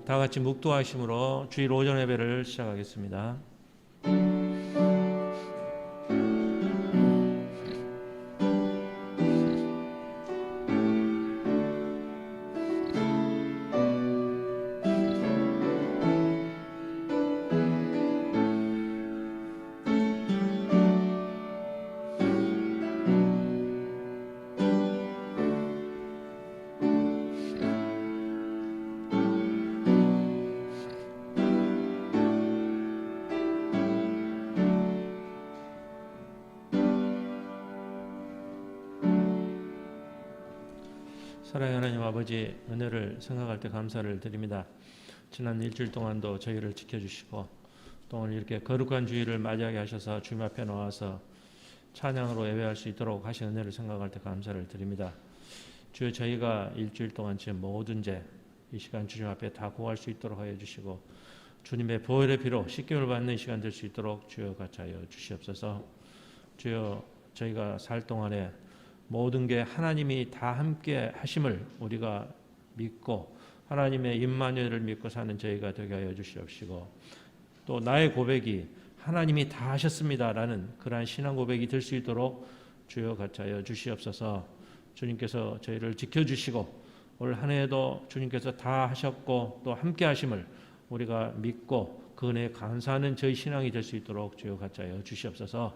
다 같이 묵도하심으로 주일 오전 예배를 시작하겠습니다. 사랑하는 하나님 아버지, 은혜를 생각할 때 감사를 드립니다. 지난 일주일 동안도 저희를 지켜주시고 또 오늘 이렇게 거룩한 주일을 맞이하게 하셔서 주님 앞에 나와서 찬양으로 예배할 수 있도록 하신 은혜를 생각할 때 감사를 드립니다. 주여, 저희가 일주일 동안 지은 모든 죄 이 시간 주님 앞에 다 고할 수 있도록 하여 주시고 주님의 보혈의 피로 씻김을 받는 시간 될 수 있도록 주여 같이 하여 주시옵소서. 주여, 저희가 살 동안에 모든 게 하나님이 다 함께 하심을 우리가 믿고 하나님의 임마누엘을 믿고 사는 저희가 되게 하여 주시옵시고, 또 나의 고백이 하나님이 다 하셨습니다라는 그러한 신앙 고백이 될 수 있도록 주여 같이 하여 주시옵소서. 주님께서 저희를 지켜주시고 올 한 해에도 주님께서 다 하셨고 또 함께 하심을 우리가 믿고 그 은혜에 감사하는 저희 신앙이 될 수 있도록 주여 같이 하여 주시옵소서.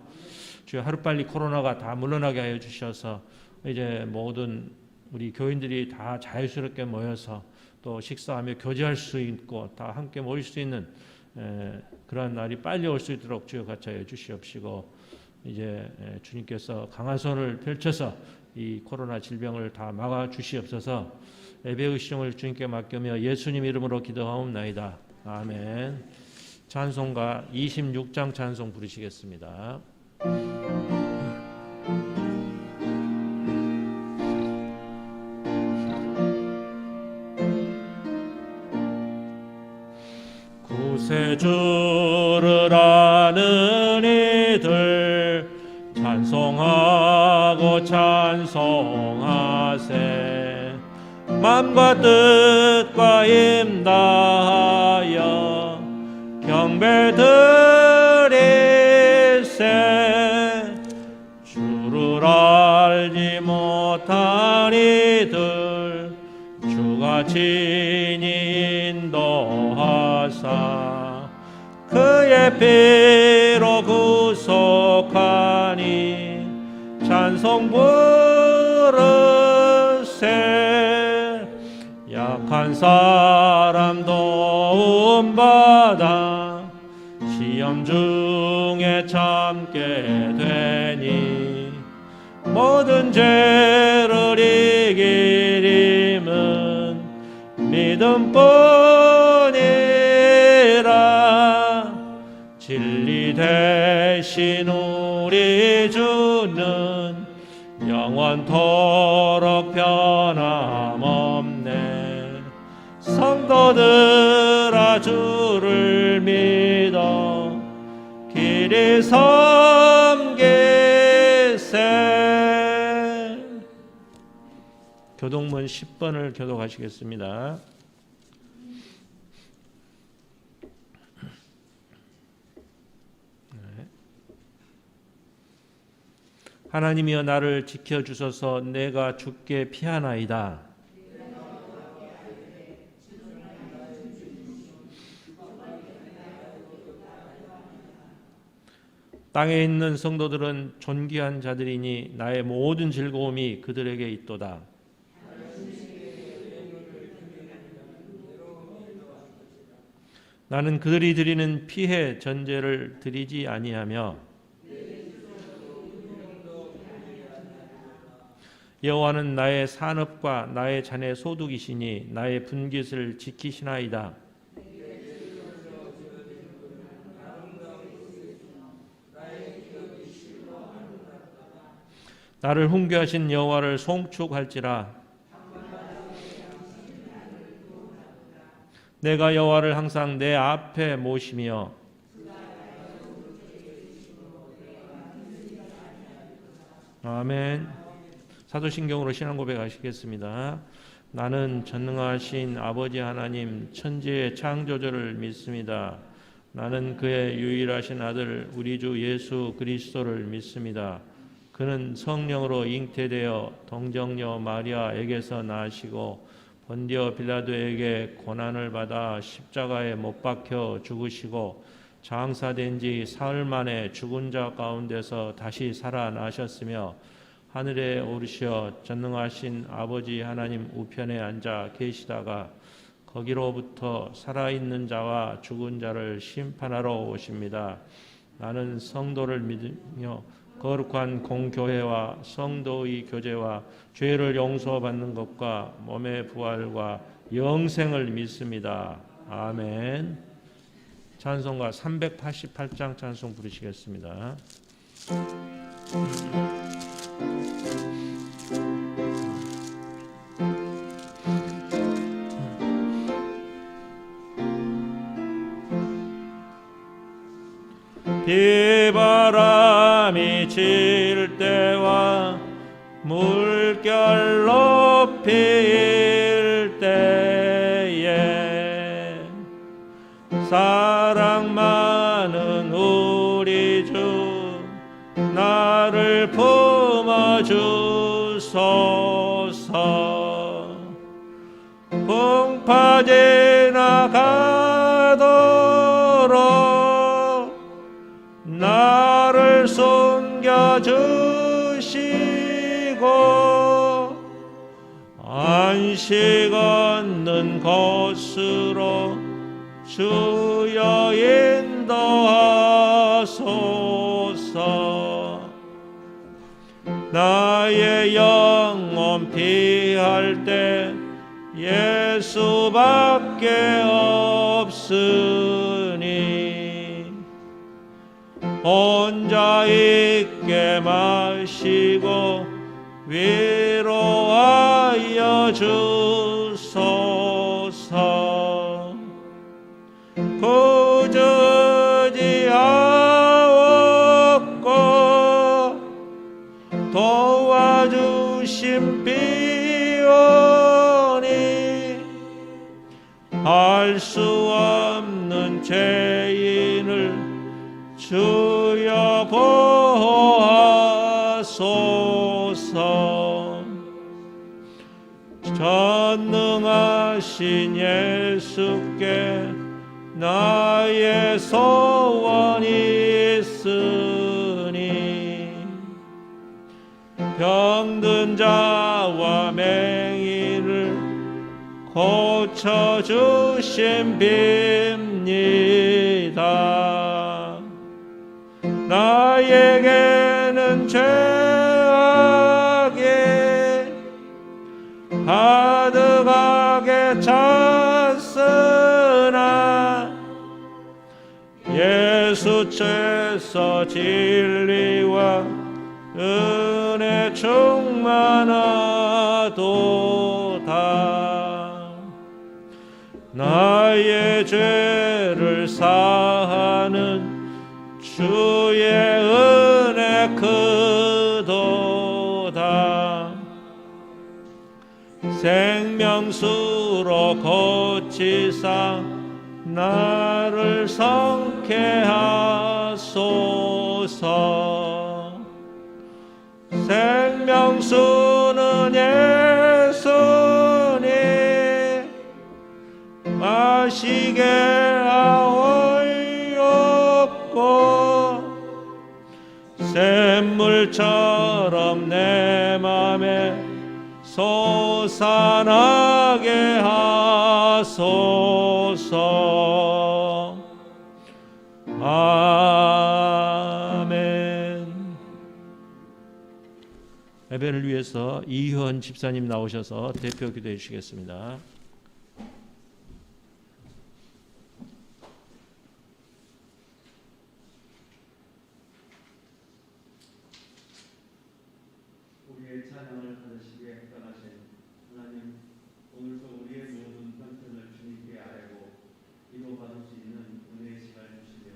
주여, 하루빨리 코로나가 다 물러나게 하여 주셔서 이제 모든 우리 교인들이 다 자유스럽게 모여서 또 식사하며 교제할 수 있고 다 함께 모일 수 있는 그러한 날이 빨리 올 수 있도록 주여 같이 하여 주시옵시고, 이제 주님께서 강한 손을 펼쳐서 이 코로나 질병을 다 막아 주시옵소서. 예배의 시종을 주님께 맡기며 예수님 이름으로 기도하옵나이다. 아멘. 찬송가 26장 찬송 부르시겠습니다. 구세주를 아는 이들 찬송하고 찬송하세. 맘과 뜻과 임다하여 경배 드리세. 주를 알지 못한 이들 주가 친히 인도하사 그의 피로 구속하니 찬송 부르세. 약한 사람 도움받아 시험 중에 참게 되니 모든 죄를 이길 힘은 믿음뿐이라. 진리 대신 우리 주는 영원토록 변함없네. 성도들아, 주를 믿어 길이 섬기세. 교독문 10번을 교독하시겠습니다. 하나님이여, 나를 지켜주소서. 내가 주께 피하나이다. 땅에 있는 성도들은 존귀한 자들이니 나의 모든 즐거움이 그들에게 있도다. 나는 그들이 드리는 피해 전제를 드리지 아니하며 여호와는 나의 산업과 나의 자네 소득이시니 나의 분깃을 지키시나이다. 나를 훈계하신 여호와를 송축할지라. 내가 여호와를 항상 내 앞에 모시며 아멘. 사도신경으로 신앙 고백하시겠습니다. 나는 전능하신 아버지 하나님 천지의 창조주를 믿습니다. 나는 그의 유일하신 아들 우리 주 예수 그리스도를 믿습니다. 그는 성령으로 잉태되어 동정녀 마리아에게서 나시고 본디오 빌라도에게 고난을 받아 십자가에 못 박혀 죽으시고 장사된 지 사흘 만에 죽은 자 가운데서 다시 살아나셨으며 하늘에 오르시어 전능하신 아버지 하나님 우편에 앉아 계시다가 거기로부터 살아있는 자와 죽은 자를 심판하러 오십니다. 나는 성도를 믿으며 거룩한 공교회와 성도의 교제와 죄를 용서받는 것과 몸의 부활과 영생을 믿습니다. 아멘. 찬송가 388장 찬송 부르시겠습니다. 비바람이 칠 때와 물결 높일 때에 사랑 많은 우리 주 나를 품어주소서. 풍파 지나가도록 나를 숨겨주시고 안식 얻는 곳으로 주여 인도하소서. 나의 영혼 피할 때 예수밖에 없으니 혼자 있게 마시고 위로하여 주소서. 굳이 하옵고 도와주심 비오니 할 수 없는 죄인을 주여 보호하소서. 전능하신 예수께 나의 소원이 있으니 병든 자와 맹인을 고쳐주심 빕니다. 나에게는 죄악이 가득하게 찼으나 예수 죄서 진리와 은혜 충만하도다. 나의 죄를 사하는 주의 은혜 크도다. 생명수로 고치사 나를 성케 하소서. 생명수는 예수니 마시게 하옵고 샘물처럼 내 맘에 솟아나게 하소서. 아멘. 예배를 위해서 이현 집사님 나오셔서 대표 기도해 주시겠습니다. 우리의 찬양을 받으시기에 떠나신 하나님, 오늘도 우리의 모든 편편을 주님께 아뢰고 위로받을 수 있는 은혜의 시간을 주시며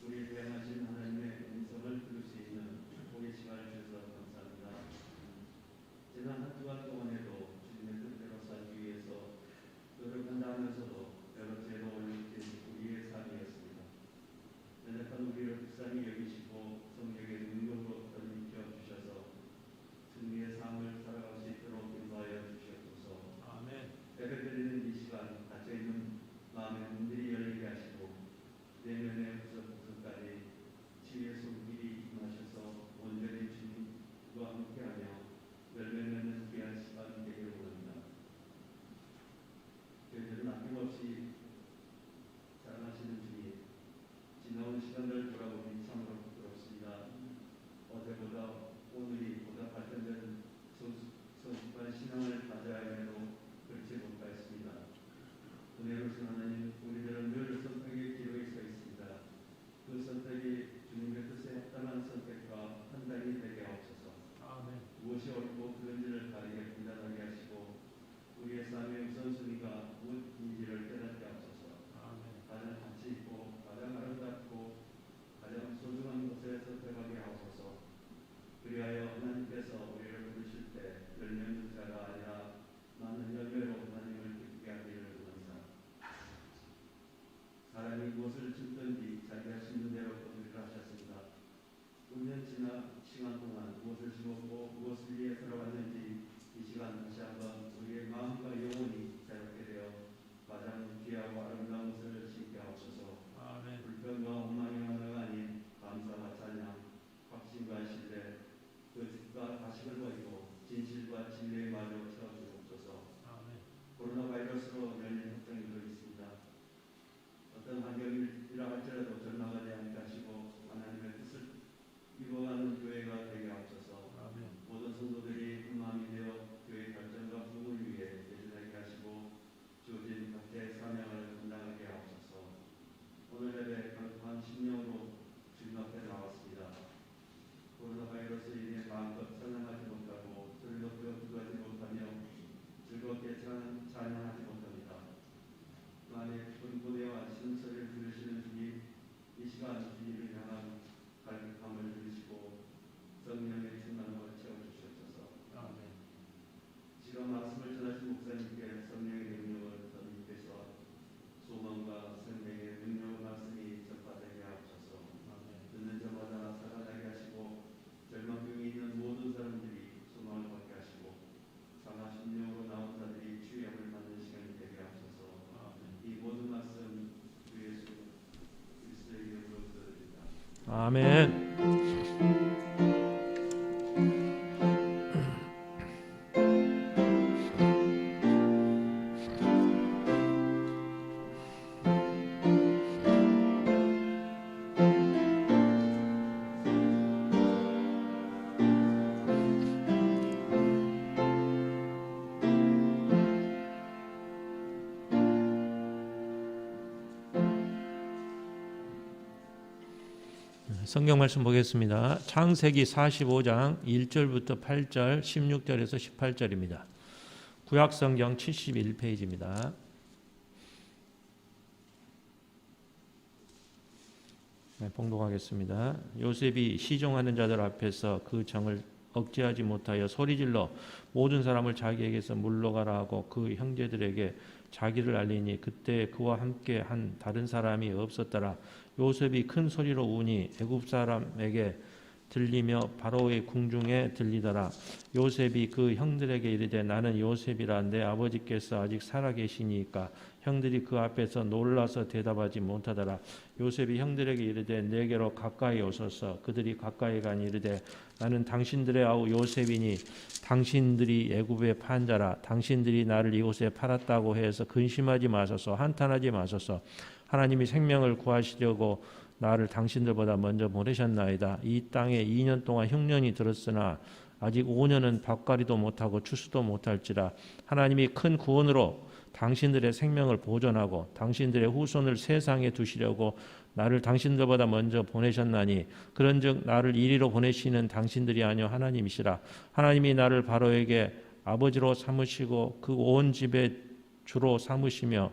우리에 대하신 하나님의 음성을 들을 수 있는 축복의 시간을 주셔서 감사합니다. 지난 한 주간 동안에도 주님의 뜻대로 존재하신 하나님, 우리들은 늘 선택의 기로에 서 있습니다. 그 선택이 주님의 뜻에 합당한 선택과 판단이 되게 하옵소서. 무엇이 옳고 그른지를 바르게 판단하게 하시고 우리의 삶의 우선순위가 무엇인지를 깨닫게 하옵소서. 가장 가치 있고 가장 아름답고 가장 소중한 것을 선택하게 하옵소서. 그리하여 하나님께서 우리를 부르실 때 열매없는 자가 아니라 많은 열매로 하나님을 기쁘게 하기를 원하사 사람이 무엇을 짓든지 자기가 심는 대로 거두리라 하셨습니다. 운년치나 시간 동안 무엇을 심었고 무엇을 위해 살아왔는지 이 시간 다시 한번 우리의 마음과 영혼이 자유롭게 되어 가장 귀하고 아름다운 것을 심게 하옵소서. 불평과 원망이 하나가 아닌 감사와 찬양, 확신과 신뢰, 거짓과 가식을 버리고 진실과 진리의 말로 채워주옵소서. 코로나 바이러스로 열린 확산이 있습니다. 어떤 환경이라 할지라도 절망하지 않게 하시고 하나님의 뜻을 이루어가는 교회가 되게 하옵소서. 모든 성도들이 한 마음이 되어 교회 발전과 부흥을 위해 예전하게 하시고 주어진 각자의 사명을 감당하게 하옵소서. 오늘 예배 거룩한 심령으로 주님 앞에 나왔습니다. 코로나 바이러스로 인해 마음껏 찬양하지 못하고 즐겁게 기도하지 못하며 즐겁게 찬양하지 못합니다. 그 안에 깊은 고뇌와 신음소리를 들으시는 주님, 이 시간 주님을 향한 갈급함을 들으시고 성령의 충만함을 채워주시옵소서. 지금 말씀을 전하신 목사님께 성령의 능력을 더님께서 소망과 생명의 능력의 말씀이 전파되게 하옵소서. 듣는 저마다 살아나게 하시고 절망 중에 있는 모든 사람들이 소망을 받게 하시고 상하 심령으로 나온 자들이 주의함을 받는 시간이 되게 하옵소서. 이 모든 말씀 주 예수 그리스도의 이름으로 기도드립니다. 아멘. 성경 말씀 보겠습니다. 창세기 45장 1절부터 8절, 16절에서 18절입니다. 구약 성경 71페이지입니다. 봉독하겠습니다. 요셉이 시종하는 자들 앞에서 그 정을 억제하지 못하여 소리질러 모든 사람을 자기에게서 물러가라 하고 그 형제들에게 자기를 알리니 그때 그와 함께 한 다른 사람이 없었더라. 요셉이 큰 소리로 우니 애굽 사람에게 들리며 바로의 궁중에 들리더라. 요셉이 그 형들에게 이르되 나는 요셉이라 내 아버지께서 아직 살아계시니까 형들이 그 앞에서 놀라서 대답하지 못하더라. 요셉이 형들에게 이르되 내게로 가까이 오소서. 그들이 가까이 가니 이르되 나는 당신들의 아우 요셉이니 당신들이 애굽의 판자라. 당신들이 나를 이곳에 팔았다고 해서 근심하지 마소서. 한탄하지 마소서. 하나님이 생명을 구하시려고 나를 당신들보다 먼저 보내셨나이다. 이 땅에 2년 동안 흉년이 들었으나 아직 5년은 밭갈이도 못하고 추수도 못할지라. 하나님이 큰 구원으로 당신들의 생명을 보존하고 당신들의 후손을 세상에 두시려고 나를 당신들보다 먼저 보내셨나니 그런즉 나를 이리로 보내시는 당신들이 아니요 하나님이시라. 하나님이 나를 바로에게 아버지로 삼으시고 그 온 집의 주로 삼으시며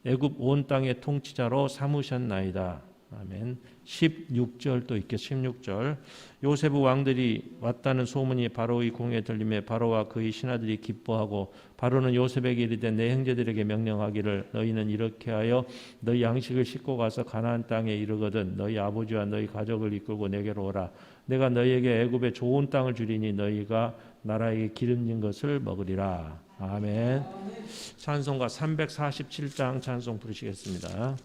애굽 온 땅의 통치자로 삼으셨나이다. 아멘. 16절 또 있겠 16절. 요셉 왕들이 왔다는 소문이 바로의 궁에 들리매 바로와 그의 신하들이 기뻐하고 바로는 요셉에게 이르되 내 형제들에게 명령하기를 너희는 이렇게 하여 너희 양식을 싣고 가서 가나안 땅에 이르거든 너희 아버지와 너희 가족을 이끌고 내게로 오라. 내가 너희에게 애굽의 좋은 땅을 주리니 너희가 나라에게 기름진 것을 먹으리라. 아멘. 찬송가 347장 찬송 부르시겠습니다.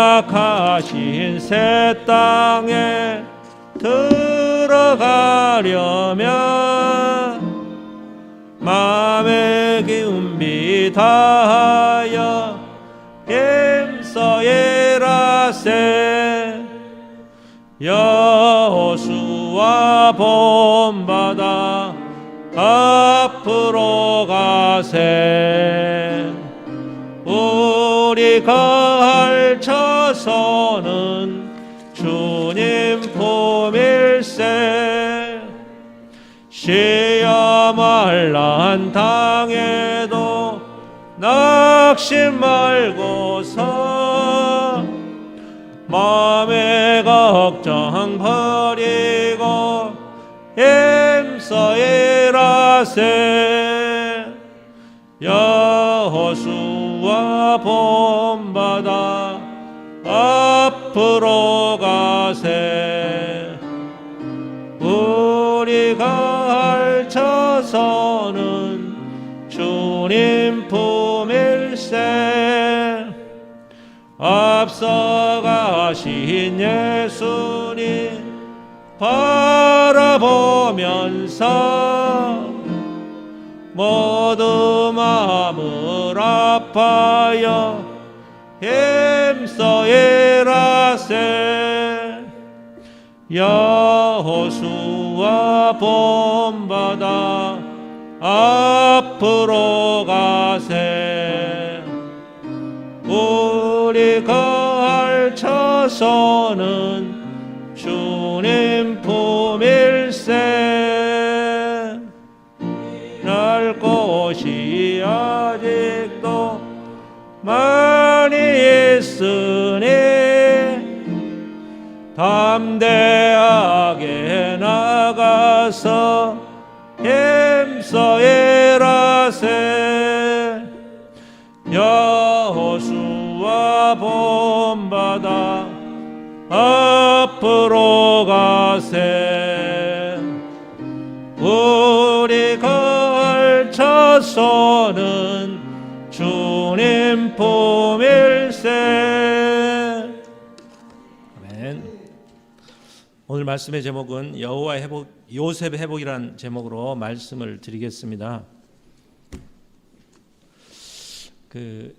허락하신 새 땅에 들어가려면 마음의 기운비 다하여 힘써 일하세. 여호수아 본받아 앞으로 가세. 우리 거할 처소는 주님 품일세. 시험을 난 당해도 낙심 말고서 마음의 걱정 버리고 힘써 일하세. 여호수아 본받아 앞으로 가세. 우리가 할 처소는 주님 품일세. 앞서가신 예수님 바라보면서 모두 마음을 아파여 힘써 일하세. 여호수아 본받아 앞으로 가세. 우리가 할 처소는 주님 품일세. 날 곳이 아직도 많이 있으니 담대하게 나가서 힘써 일하세. 여호수아 본받아 앞으로 가세. 우리가 할 처소는 주님 품일세. 아멘. 오늘 말씀의 제목은 여호와의 회복, 요셉의 회복이라는 제목으로 말씀을 드리겠습니다.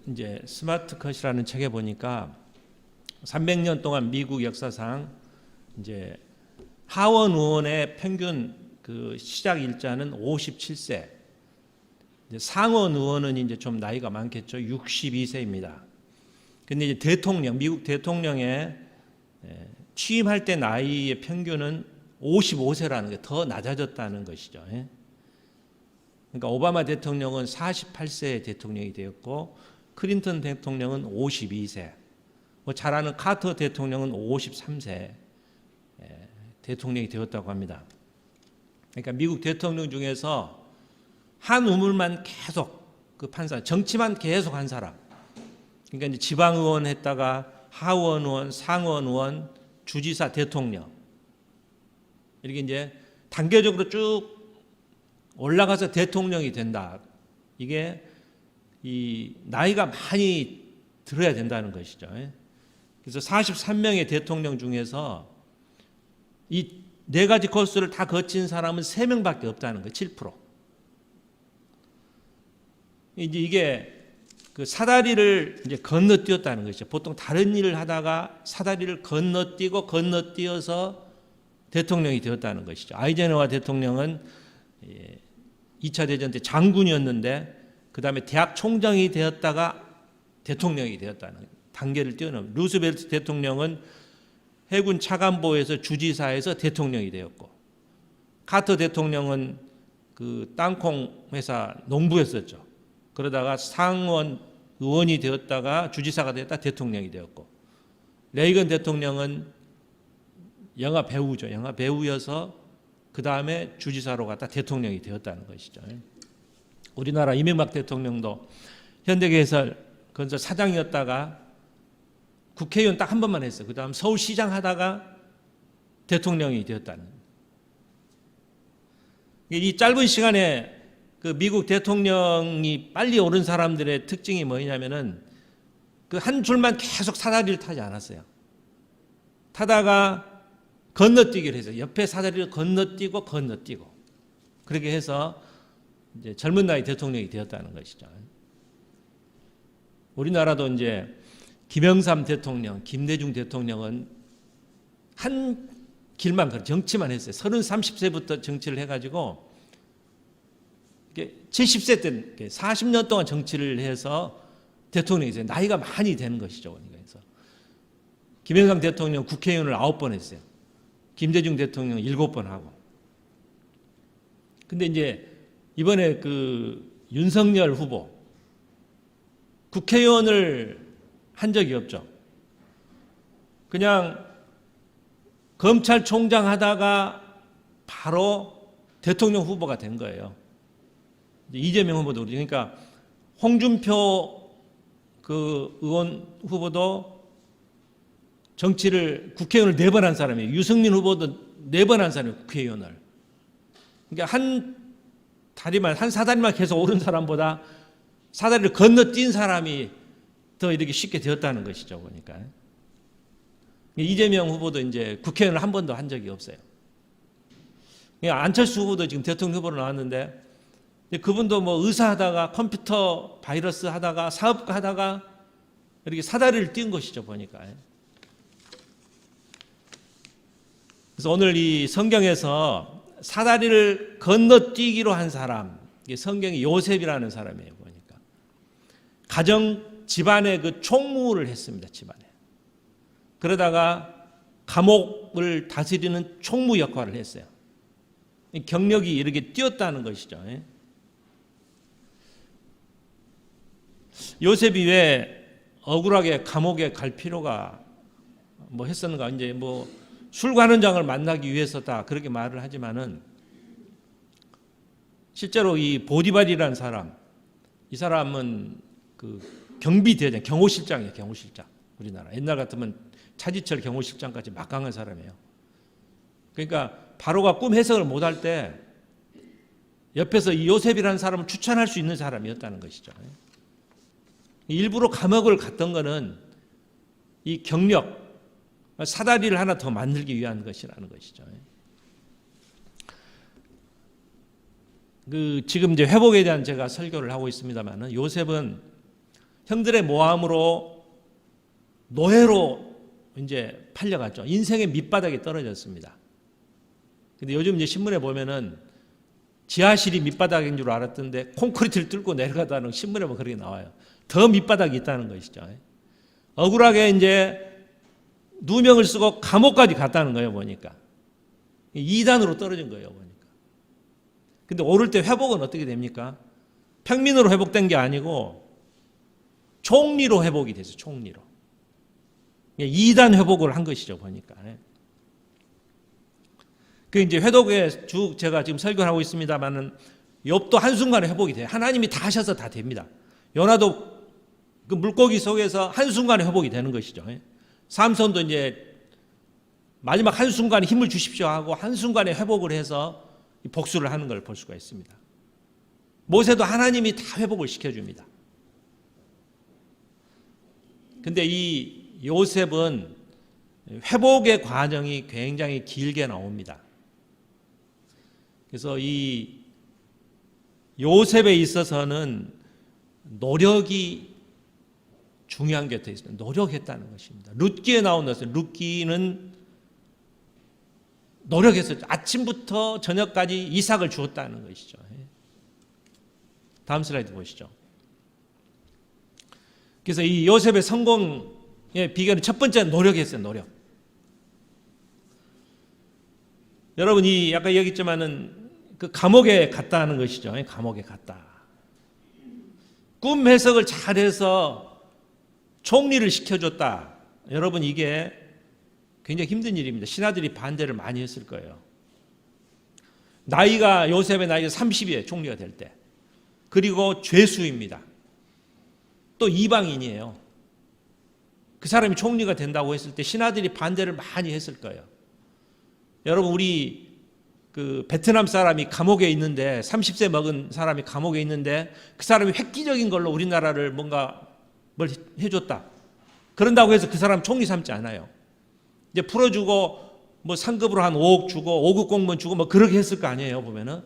이제 스마트 컷이라는 책에 보니까 300년 동안 미국 역사상 이제 하원 의원의 평균 시작 일자는 57세. 상원 의원은 이제 좀 나이가 많겠죠. 62세입니다. 근데 이제 미국 대통령의 취임할 때 나이의 평균은 55세라는 게 더 낮아졌다는 것이죠. 그러니까 오바마 대통령은 48세의 대통령이 되었고, 클린턴 대통령은 52세, 잘 아는 카터 대통령은 53세 대통령이 되었다고 합니다. 그러니까 미국 대통령 중에서 한 우물만 계속 판사, 정치만 계속 한 사람. 그러니까 이제 지방의원 했다가 하원 의원, 상원 의원, 주지사, 대통령, 이렇게 이제 단계적으로 쭉 올라가서 대통령이 된다. 이게 이 나이가 많이 들어야 된다는 것이죠. 그래서 43명의 대통령 중에서 이 네 가지 코스를 다 거친 사람은 3명밖에 없다는 거예요. 7%. 이제 이게 사다리를 이제 건너뛰었다는 것이죠. 보통 다른 일을 하다가 사다리를 건너뛰어서 대통령이 되었다는 것이죠. 아이젠하워 대통령은 2차 대전 때 장군이었는데 그 다음에 대학 총장이 되었다가 대통령이 되었다는 단계를 뛰어넘은. 루스벨트 대통령은 해군 차관보에서 주지사에서 대통령이 되었고, 카터 대통령은 땅콩 회사 농부였었죠. 그러다가 상원 의원이 되었다가 주지사가 되었다 대통령이 되었고, 레이건 대통령은 영화 배우죠. 영화 배우여서 그 다음에 주지사로 갔다 대통령이 되었다는 것이죠. 우리나라 이명박 대통령도 현대개발 건설 사장이었다가 국회의원 딱 한 번만 했어요. 그 다음 서울시장 하다가 대통령이 되었다는. 이 짧은 시간에 미국 대통령이 빨리 오른 사람들의 특징이 뭐냐면은 한 줄만 계속 사다리를 타지 않았어요. 타다가 건너뛰기를 해서 옆에 사다리를 건너뛰고 그렇게 해서 이제 젊은 나이 대통령이 되었다는 것이죠. 우리나라도 이제 김영삼 대통령, 김대중 대통령은 한 길만 걸 정치만 했어요. 30세부터 정치를 해가지고 70세 때 40년 동안 정치를 해서 대통령이 됐어요. 나이가 많이 되는 것이죠. 그래서 김영삼 대통령 국회의원을 9번 했어요. 김대중 대통령 7번 하고. 근데 이제 이번에 그 윤석열 후보 국회의원을 한 적이 없죠. 그냥 검찰총장 하다가 바로 대통령 후보가 된 거예요. 이재명 후보도 그러니까 홍준표 그 의원 후보도 정치를 국회의원을 4번 한 사람이에요. 유승민 후보도 4번 한 사람이에요. 국회의원을. 그러니까 한 사다리만 계속 오른 사람보다 사다리를 건너뛴 사람이 더 이렇게 쉽게 되었다는 것이죠. 보니까 이재명 후보도 이제 국회의원을 한 번도 한 적이 없어요. 안철수 후보도 지금 대통령 후보로 나왔는데 그분도 뭐 의사 하다가 컴퓨터 바이러스 하다가 사업가 하다가 이렇게 사다리를 뛴 것이죠. 보니까. 그래서 오늘 이 성경에서 사다리를 건너뛰기로 한 사람, 성경이 요셉이라는 사람이에요. 보니까 가정 집안의 그 총무를 했습니다. 집안에. 그러다가 감옥을 다스리는 총무 역할을 했어요. 경력이 이렇게 뛰었다는 것이죠. 요셉이 왜 억울하게 감옥에 갈 필요가 뭐 했었는가? 이제 뭐 술관원장을 만나기 위해서다 그렇게 말을 하지만은 실제로 이 보디발이라는 사람, 이 사람은 그 경비대장, 경호실장이에요. 경호실장. 우리나라 옛날 같으면 차지철 경호실장까지 막강한 사람이에요. 그러니까 바로가 꿈 해석을 못할 때 옆에서 이 요셉이라는 사람을 추천할 수 있는 사람이었다는 것이죠. 일부러 감옥을 갔던 거는 이 경력, 사다리를 하나 더 만들기 위한 것이라는 것이죠. 지금 이제 회복에 대한 제가 설교를 하고 있습니다만은 요셉은 형들의 모함으로 노예로 이제 팔려갔죠. 인생의 밑바닥에 떨어졌습니다. 근데 요즘 이제 신문에 보면은 지하실이 밑바닥인 줄 알았던데 콘크리트를 뚫고 내려가다는 신문에 보면 그렇게 나와요. 더 밑바닥이 있다는 것이죠. 억울하게 이제 누명을 쓰고 감옥까지 갔다는 거예요. 보니까 2단으로 떨어진 거예요. 보니까. 근데 오를 때 회복은 어떻게 됩니까? 평민으로 회복된 게 아니고 총리로 회복이 됐어요. 총리로. 2단 회복을 한 것이죠. 보니까. 그 이제 회복에 쭉 제가 지금 설교를 하고 있습니다만은 욥도 한순간에 회복이 돼요. 하나님이 다 하셔서 다 됩니다. 요나도 그 물고기 속에서 한순간에 회복이 되는 것이죠. 삼손도 이제 마지막 한순간에 힘을 주십시오 하고 한순간에 회복을 해서 복수를 하는 걸 볼 수가 있습니다. 모세도 하나님이 다 회복을 시켜줍니다. 근데 이 요셉은 회복의 과정이 굉장히 길게 나옵니다. 그래서 이 요셉에 있어서는 노력이 중요한 게 되어 있습니다. 노력했다는 것입니다. 룻기에 나온 것은 룻기는 노력했어요. 아침부터 저녁까지 이삭을 주었다는 것이죠. 다음 슬라이드 보시죠. 그래서 이 요셉의 성공의 비결은 첫 번째는 노력했어요. 노력. 여러분이 아까 얘기했지만은 그 감옥에 갔다는 것이죠. 감옥에 갔다. 꿈 해석을 잘해서 총리를 시켜줬다. 여러분 이게 굉장히 힘든 일입니다. 신하들이 반대를 많이 했을 거예요. 요셉의 나이가 30이에요. 총리가 될 때. 그리고 죄수입니다. 또 이방인이에요. 그 사람이 총리가 된다고 했을 때 신하들이 반대를 많이 했을 거예요. 여러분 우리 그 베트남 사람이 감옥에 있는데 30세 먹은 사람이 감옥에 있는데 그 사람이 획기적인 걸로 우리나라를 뭔가 뭘 해줬다. 그런다고 해서 그 사람 총리 삼지 않아요. 이제 풀어주고 뭐 상급으로 한 5억 주고 5급 공무원 주고 뭐 그렇게 했을 거 아니에요. 보면은.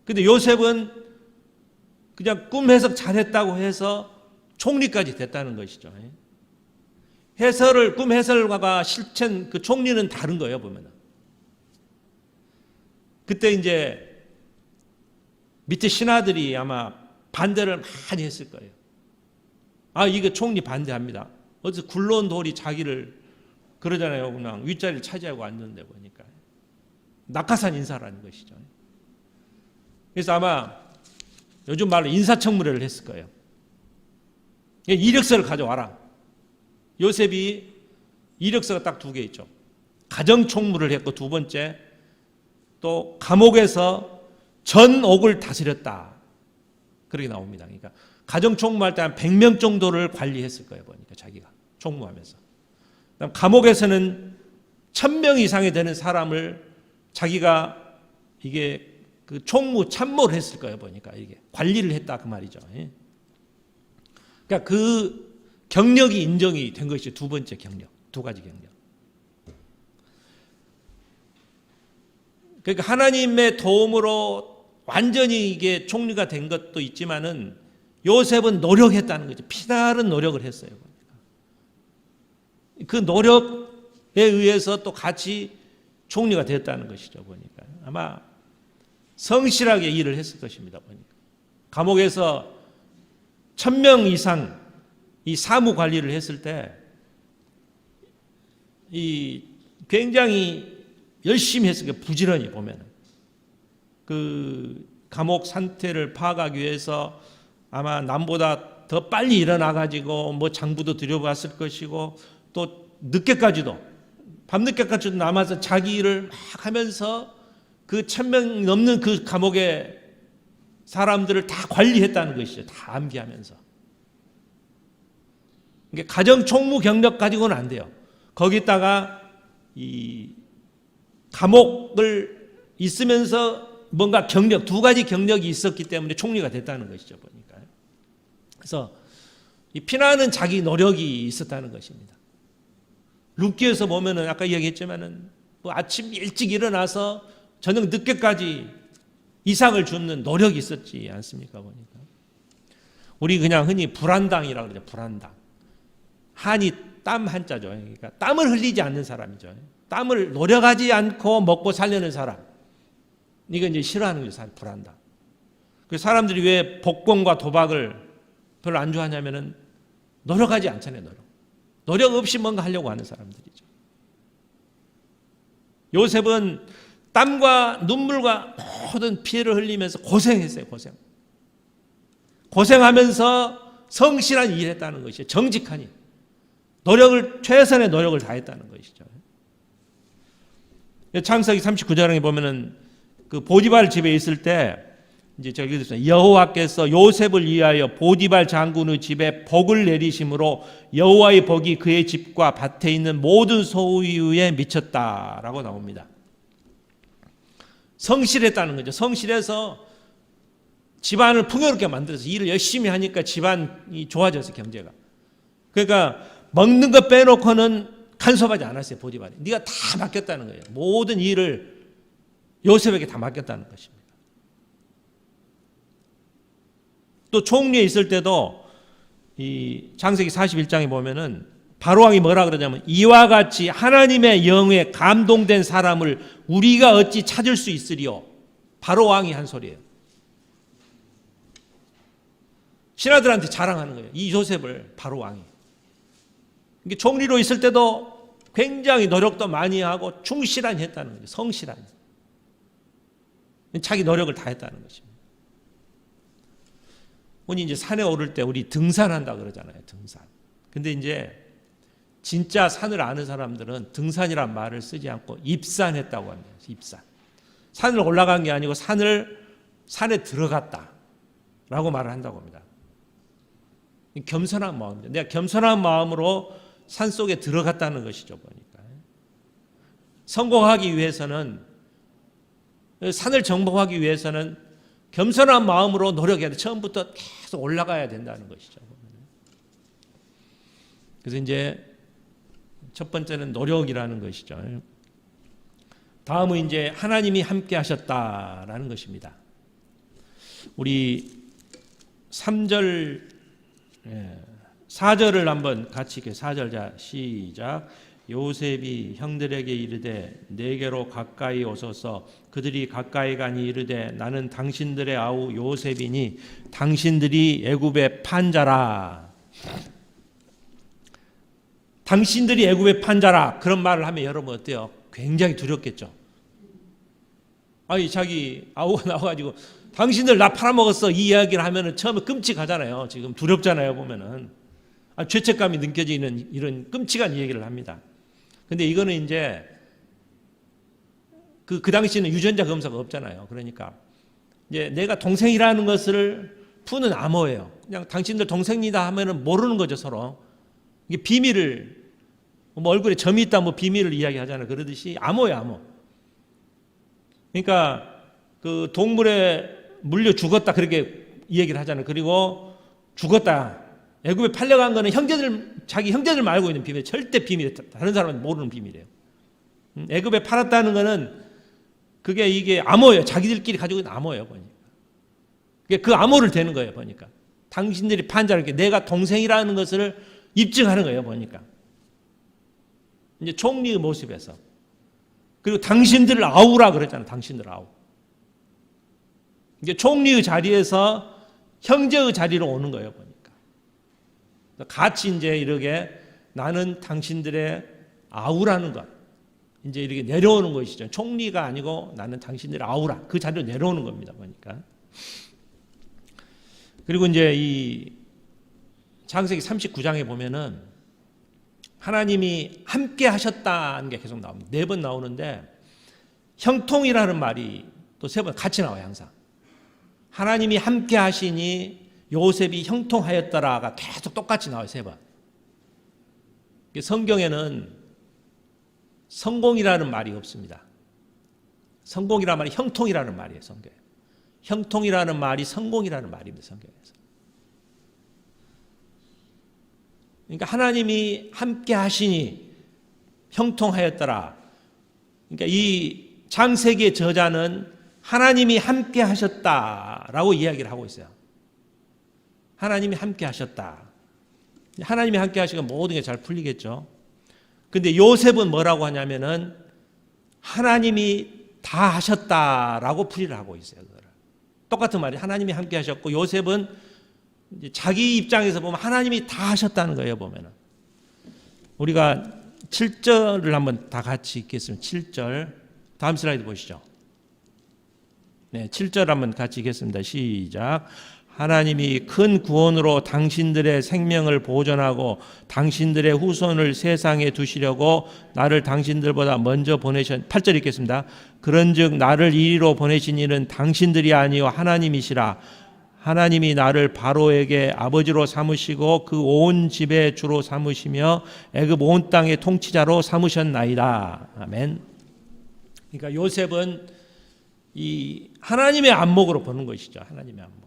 근데 요셉은 그냥 꿈 해석 잘했다고 해서 총리까지 됐다는 것이죠. 꿈 해설가가 실천 그 총리는 다른 거예요, 보면은. 그때 이제 밑에 신하들이 아마 반대를 많이 했을 거예요. 이거 총리 반대합니다. 어디서 굴러온 돌이 자기를 그러잖아요. 그냥 윗자리를 차지하고 앉는데 보니까. 낙하산 인사라는 것이죠. 그래서 아마 요즘 말로 인사청문회를 했을 거예요. 이력서를 가져와라. 요셉이 이력서가 딱 2개 있죠. 가정총무를 했고, 두 번째 또 감옥에서 전옥을 다스렸다. 그렇게 나옵니다. 그러니까 가정총무할 때 한 100명 정도를 관리했을 거예요. 보니까 자기가 총무하면서. 그다음 감옥에서는 1000명 이상이 되는 사람을 자기가 이게 그 총무 참모를 했을 거예요. 보니까 이게 관리를 했다 그 말이죠. 그러니까 그 경력이 인정이 된 것이죠. 두 번째 경력, 2가지 경력. 그러니까 하나님의 도움으로 완전히 이게 총리가 된 것도 있지만은 요셉은 노력했다는 거죠. 피나른 노력을 했어요. 그 노력에 의해서 또 같이 총리가 됐다는 것이죠. 보니까 아마 성실하게 일을 했을 것입니다. 보니까 감옥에서 1000명 이상 이 사무 관리를 했을 때 이 굉장히 열심히 했어요. 부지런히 보면은 그 감옥 상태를 파악하기 위해서 아마 남보다 더 빨리 일어나 가지고 뭐 장부도 들여봤을 것이고 또 늦게까지도 밤늦게까지도 남아서 자기 일을 막 하면서 그 1000명 넘는 그 감옥의 사람들을 다 관리했다는 것이죠. 다 암기하면서. 그러니까 가정 총무 경력 가지고는 안 돼요. 거기다가 이 감옥을 있으면서 뭔가 경력, 2가지 경력이 있었기 때문에 총리가 됐다는 것이죠. 보니까. 그래서 이 피나는 자기 노력이 있었다는 것입니다. 룻기에서 보면은 아까 얘기했지만은 뭐 아침 일찍 일어나서 저녁 늦게까지 이상을 줍는 노력이 있었지 않습니까? 보니까. 우리 그냥 흔히 불안당이라고 그러죠. 불안당. 한이 땀 한자죠. 그러니까 땀을 흘리지 않는 사람이죠. 땀을 노력하지 않고 먹고 살려는 사람. 이거 이제 싫어하는 거죠. 불안당. 그래서 사람들이 왜 복권과 도박을 별로 안 좋아하냐면은 노력하지 않잖아요. 노력 없이 뭔가 하려고 하는 사람들이죠. 요셉은 땀과 눈물과 모든 피해를 흘리면서 고생했어요. 고생하면서 성실한 일을 했다는 것이죠. 정직하니. 최선의 노력을 다했다는 것이죠. 창세기 39장에 보면은 그 보디발 집에 있을 때 이제 저기 있어요. 여호와께서 요셉을 위하여 보디발 장군의 집에 복을 내리심으로 여호와의 복이 그의 집과 밭에 있는 모든 소유에 미쳤다라고 나옵니다. 성실했다는 거죠. 성실해서 집안을 풍요롭게 만들어서 일을 열심히 하니까 집안이 좋아져서 경제가. 그러니까 먹는 거 빼놓고는 간섭하지 않았어요. 보디발이. 네가 다 맡겼다는 거예요. 모든 일을 요셉에게 다 맡겼다는 것입니다. 또 총리에 있을 때도 이 창세기 41장에 보면은 바로왕이 뭐라 그러냐면 이와 같이 하나님의 영에 감동된 사람을 우리가 어찌 찾을 수 있으리요. 바로왕이 한 소리예요. 신하들한테 자랑하는 거예요. 이 요셉을 바로왕이. 총리로 있을 때도 굉장히 노력도 많이 하고 충실하니 했다는 거죠. 성실하니. 자기 노력을 다 했다는 것입니다. 우리 이제 산에 오를 때 우리 등산한다 그러잖아요. 등산. 근데 이제 진짜 산을 아는 사람들은 등산이란 말을 쓰지 않고 입산했다고 합니다. 입산. 산을 올라간 게 아니고 산에 들어갔다라고 말을 한다고 합니다. 겸손한 마음입니다. 내가 겸손한 마음으로 산 속에 들어갔다는 것이죠. 보니까. 성공하기 위해서는 산을 정복하기 위해서는 겸손한 마음으로 노력해야 돼. 처음부터 계속 올라가야 된다는 것이죠. 그래서 이제 첫 번째는 노력이라는 것이죠. 다음은 이제 하나님이 함께 하셨다라는 것입니다. 우리 3절 4절을 한번 같이 읽게. 4절 자 시작. 요셉이 형들에게 이르되 내게로 가까이 오소서. 그들이 가까이 가니 이르되 나는 당신들의 아우 요셉이니 당신들이 애굽의 판자라. 당신들이 애굽의 판자라. 그런 말을 하면 여러분 어때요? 굉장히 두렵겠죠. 아니 자기 아우가 나와가지고 당신들 나 팔아먹었어 이 이야기를 하면은 처음에 끔찍하잖아요. 지금 두렵잖아요. 보면은 죄책감이 느껴지는 이런 끔찍한 얘기를 합니다. 근데 이거는 이제 그 당시에는 유전자 검사가 없잖아요. 그러니까 이제 내가 동생이라는 것을 푸는 암호예요. 그냥 당신들 동생이다 하면은 모르는 거죠 서로. 이게 비밀을 뭐 얼굴에 점이 있다 뭐 비밀을 이야기하잖아요. 그러듯이 암호예요 암호. 그러니까 그 동물에 물려 죽었다 그렇게 얘기를 하잖아요. 그리고 죽었다. 애굽에 팔려간 거는 자기 형제들만 알고 있는 비밀, 절대 비밀이에요. 다른 사람은 모르는 비밀이에요. 애굽에 팔았다는 거는 이게 암호예요. 자기들끼리 가지고 있는 암호예요. 보니까 그 암호를 대는 거예요. 보니까 당신들이 판자를 내가 동생이라는 것을 입증하는 거예요. 보니까 이제 총리의 모습에서. 그리고 당신들을 아우라 그랬잖아요. 당신들 아우. 이게 총리의 자리에서 형제의 자리로 오는 거예요. 보니까 같이 이제 이렇게 나는 당신들의 아우라는 것. 이제 이렇게 내려오는 것이죠. 총리가 아니고 나는 당신들의 아우라. 그 자리로 내려오는 겁니다. 보니까. 그리고 이제 이 창세기 39장에 보면은 하나님이 함께 하셨다는 게 계속 나옵니다. 4번 나오는데 형통이라는 말이 또 3번 같이 나와요. 항상. 하나님이 함께 하시니 요셉이 형통하였더라가 계속 똑같이 나와요. 3번. 성경에는 성공이라는 말이 없습니다. 성공이라는 말이 형통이라는 말이에요. 성경에. 형통이라는 말이 성공이라는 말입니다. 성경에서. 그러니까 하나님이 함께 하시니 형통하였더라. 그러니까 이 창세기의 저자는 하나님이 함께 하셨다라고 이야기를 하고 있어요. 하나님이 함께 하셨다. 하나님이 함께 하시면 모든 게 잘 풀리겠죠. 근데 요셉은 뭐라고 하냐면은 하나님이 다 하셨다라고 풀이를 하고 있어요. 그거를. 똑같은 말이 하나님이 함께 하셨고 요셉은 이제 자기 입장에서 보면 하나님이 다 하셨다는 거예요. 보면은 우리가 7절을 한번 다 같이 읽겠습니다. 7절 다음 슬라이드 보시죠. 네, 7절 한번 같이 읽겠습니다. 시작. 하나님이 큰 구원으로 당신들의 생명을 보존하고 당신들의 후손을 세상에 두시려고 나를 당신들보다 먼저 보내신 8절 읽겠습니다. 그런즉 나를 이리로 보내신 이는 당신들이 아니요 하나님이시라. 하나님이 나를 바로에게 아버지로 삼으시고 그 온 집의 주로 삼으시며 애굽 온 땅의 통치자로 삼으셨나이다. 아멘. 그러니까 요셉은 이 하나님의 안목으로 보는 것이죠. 하나님의 안목.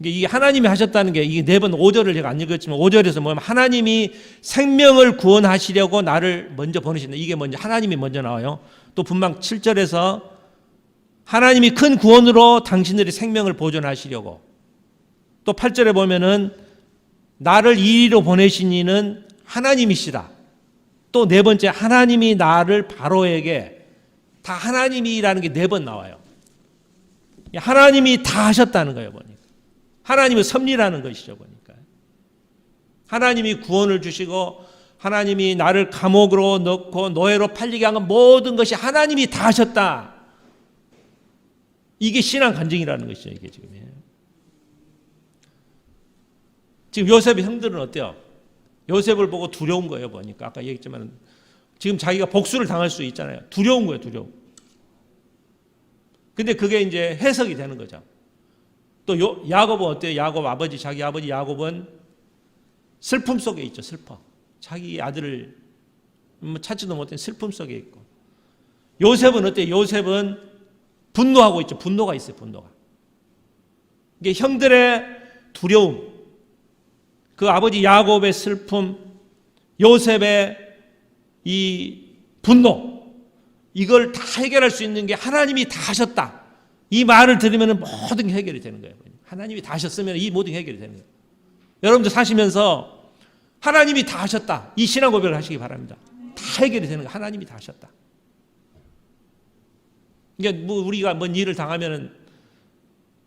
이게 하나님이 하셨다는 게 이게 4번 5절을 제가 안 읽었지만 5절에서 뭐냐면 하나님이 생명을 구원하시려고 나를 먼저 보내신다. 이게 먼저 하나님이 먼저 나와요. 또 분명 7절에서 하나님이 큰 구원으로 당신들의 생명을 보존하시려고. 또 8절에 보면은 나를 이리로 보내신 이는 하나님이시라. 또 4번째 하나님이 나를 바로에게. 다 하나님이라는 게 4번 나와요. 하나님이 다 하셨다는 거예요. 보니까 하나님의 섭리라는 것이죠. 보니까 하나님이 구원을 주시고 하나님이 나를 감옥으로 넣고 노예로 팔리게 한 건 모든 것이 하나님이 다 하셨다. 이게 신앙 간증이라는 것이죠. 이게 지금 요셉의 형들은 어때요? 요셉을 보고 두려운 거예요. 보니까 아까 얘기했지만 지금 자기가 복수를 당할 수 있잖아요. 두려운 거예요. 두려움. 근데 그게 이제 해석이 되는 거죠. 또 야곱은 어때요? 야곱 아버지, 자기 아버지 야곱은 슬픔 속에 있죠. 슬퍼. 자기 아들을 찾지도 못한 슬픔 속에 있고. 요셉은 어때요? 요셉은 분노하고 있죠. 분노가 있어요. 분노가. 이게 형들의 두려움, 그 아버지 야곱의 슬픔, 요셉의 이 분노, 이걸 다 해결할 수 있는 게 하나님이 다 하셨다. 이 말을 들으면 모든 게 해결이 되는 거예요. 하나님이 다 하셨으면 이 모든 게 해결이 되는 거예요. 여러분들 사시면서 하나님이 다 하셨다. 이 신앙 고백을 하시기 바랍니다. 다 해결이 되는 거 하나님이 다 하셨다. 그러니까 뭐 우리가 뭔 일을 당하면은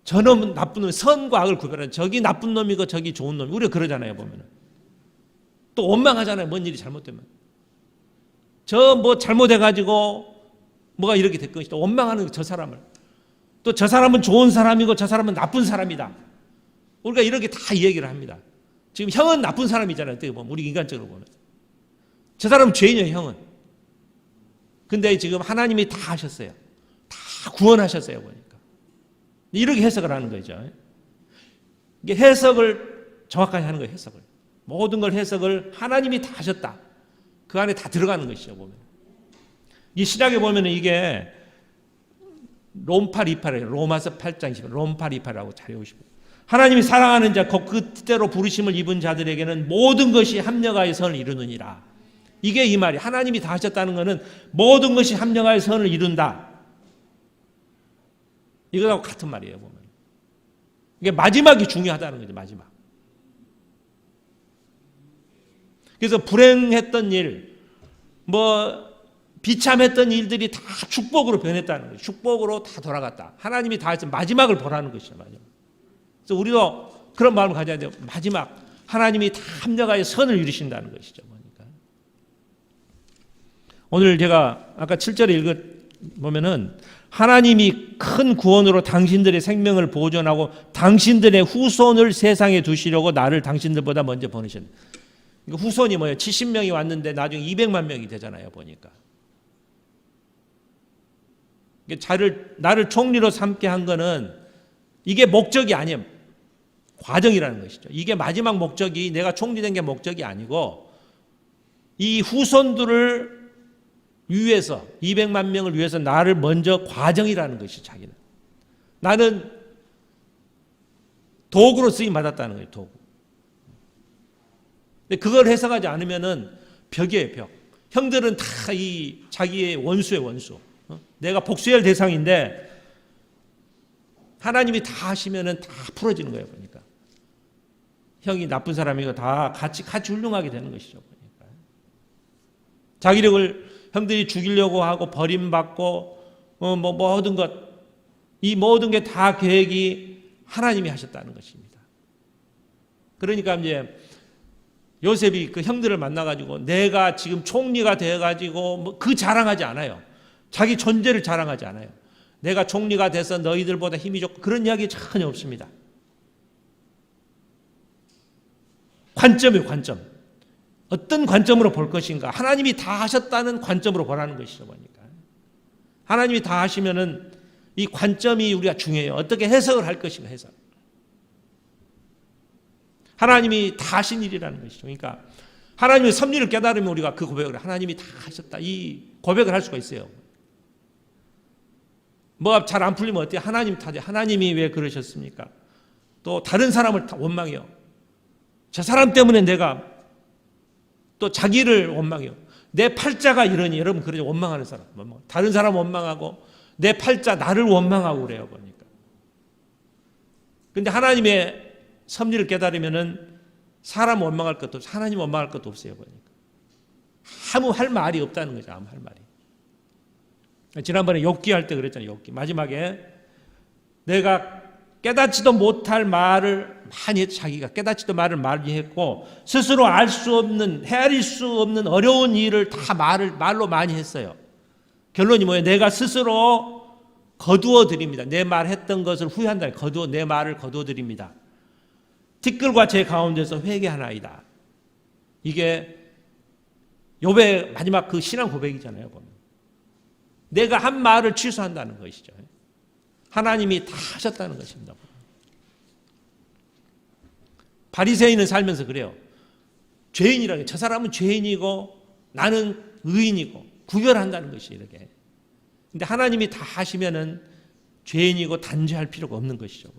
저놈은 나쁜 놈, 선과 악을 구별하는 저기 나쁜 놈이고 저기 좋은 놈이 우리가 그러잖아요 보면은. 또 원망하잖아요. 뭔 일이 잘못되면. 저 뭐 잘못해가지고 뭐가 이렇게 됐것이다 원망하는 저 사람을. 또 저 사람은 좋은 사람이고 저 사람은 나쁜 사람이다. 우리가 이렇게 다 얘기를 합니다. 지금 형은 나쁜 사람이잖아요. 어떻게 보면 우리 인간적으로 보면. 저 사람은 죄인이에요. 형은. 근데 지금 하나님이 다 하셨어요. 다 구원하셨어요. 보니까. 이렇게 해석을 하는 거죠. 이게 해석을 정확하게 하는 거예요. 해석을. 모든 걸 해석을 하나님이 다 하셨다. 그 안에 다 들어가는 것이죠. 보면. 이 신약에 보면 이게 롬8 28이에요. 로마서 8장 20. 롬8 28이라고 잘 외우시고. 하나님이 사랑하는 자, 그 뜻대로 부르심을 입은 자들에게는 모든 것이 합력하여 선을 이루느니라. 이게 이 말이. 하나님이 다 하셨다는 것은 모든 것이 합력하여 선을 이룬다. 이거하고 같은 말이에요. 보면. 이게 마지막이 중요하다는 거죠. 마지막. 그래서 불행했던 일, 뭐 비참했던 일들이 다 축복으로 변했다는 거예요. 축복으로 다 돌아갔다. 하나님이 다 해서 마지막을 보라는 것이죠. 마지막. 그래서 우리도 그런 마음을 가져야 돼요. 마지막 하나님이 다 합력하여 선을 이루신다는 것이죠. 그러니까. 오늘 제가 아까 7절에 읽어보면은 하나님이 큰 구원으로 당신들의 생명을 보존하고 당신들의 후손을 세상에 두시려고 나를 당신들보다 먼저 보내셨네. 후손이 뭐예요? 70명이 왔는데 나중에 200만 명이 되잖아요. 보니까. 나를 총리로 삼게 한 거는 이게 목적이 아니에요. 과정이라는 것이죠. 이게 마지막 목적이 내가 총리된 게 목적이 아니고 이 후손들을 위해서 200만 명을 위해서 나를 먼저 과정이라는 것이 자기는. 나는 도구로 쓰임 받았다는 거예요. 도구. 근데 그걸 해석하지 않으면은 벽이에요. 벽. 형들은 다 이 자기의 원수의 원수. 내가 복수해야 할 대상인데 하나님이 다 하시면은 다 풀어지는 거예요. 보니까 형이 나쁜 사람이고 다 같이 훌륭하게 되는 것이죠. 보니까 자기력을 형들이 죽이려고 하고 버림받고 뭐 모든 것, 이 모든 게 다 계획이 하나님이 하셨다는 것입니다. 그러니까 이제 요셉이 그 형들을 만나가지고 내가 지금 총리가 되어가지고 뭐 그 자랑하지 않아요. 자기 존재를 자랑하지 않아요. 내가 총리가 돼서 너희들보다 힘이 좋고 그런 이야기 전혀 없습니다. 관점이에요. 관점. 어떤 관점으로 볼 것인가. 하나님이 다 하셨다는 관점으로 보라는 것이죠. 보니까. 하나님이 다 하시면은 이 관점이 우리가 중요해요. 어떻게 해석을 할 것인가. 해석. 하나님이 다 하신 일이라는 것이죠. 그러니까 하나님의 섭리를 깨달으면 우리가 그 고백을 하나님이 다 하셨다. 이 고백을 할 수가 있어요. 뭐 잘 안 풀리면 어때요? 하나님 탓이에요. 하나님이 왜 그러셨습니까? 또 다른 사람을 원망해요. 저 사람 때문에 내가 또 자기를 원망해요. 내 팔자가 이러니 여러분 그러죠. 원망하는 사람. 다른 사람 원망하고 내 팔자 나를 원망하고 그래요. 보니까. 근데 하나님의 섭리를 깨달으면은 사람 원망할 것도 없어요. 하나님 원망할 것도 없어요. 보니까. 아무 할 말이 없다는 거죠. 아무 할 말이. 지난번에 욥기 할 때 그랬잖아요. 욥기. 마지막에 내가 깨닫지도 못할 말을 많이 했죠. 자기가 깨닫지도 말을 많이 했고 스스로 알 수 없는 헤아릴 수 없는 어려운 일을 다 말로 많이 했어요. 결론이 뭐예요? 내가 스스로 거두어 드립니다. 내 말 했던 것을 후회한다. 내 말을 거두어 드립니다. 티끌과 제 가운데서 회개하나이다. 이게 욥의 마지막 그 신앙 고백이잖아요. 보면. 내가 한 말을 취소한다는 것이죠. 하나님이 다 하셨다는 것입니다. 바리새인은 살면서 그래요. 죄인이라고. 저 사람은 죄인이고 나는 의인이고 구별한다는 것이 이렇게. 근데 하나님이 다 하시면은 죄인이고 단죄할 필요가 없는 것이죠.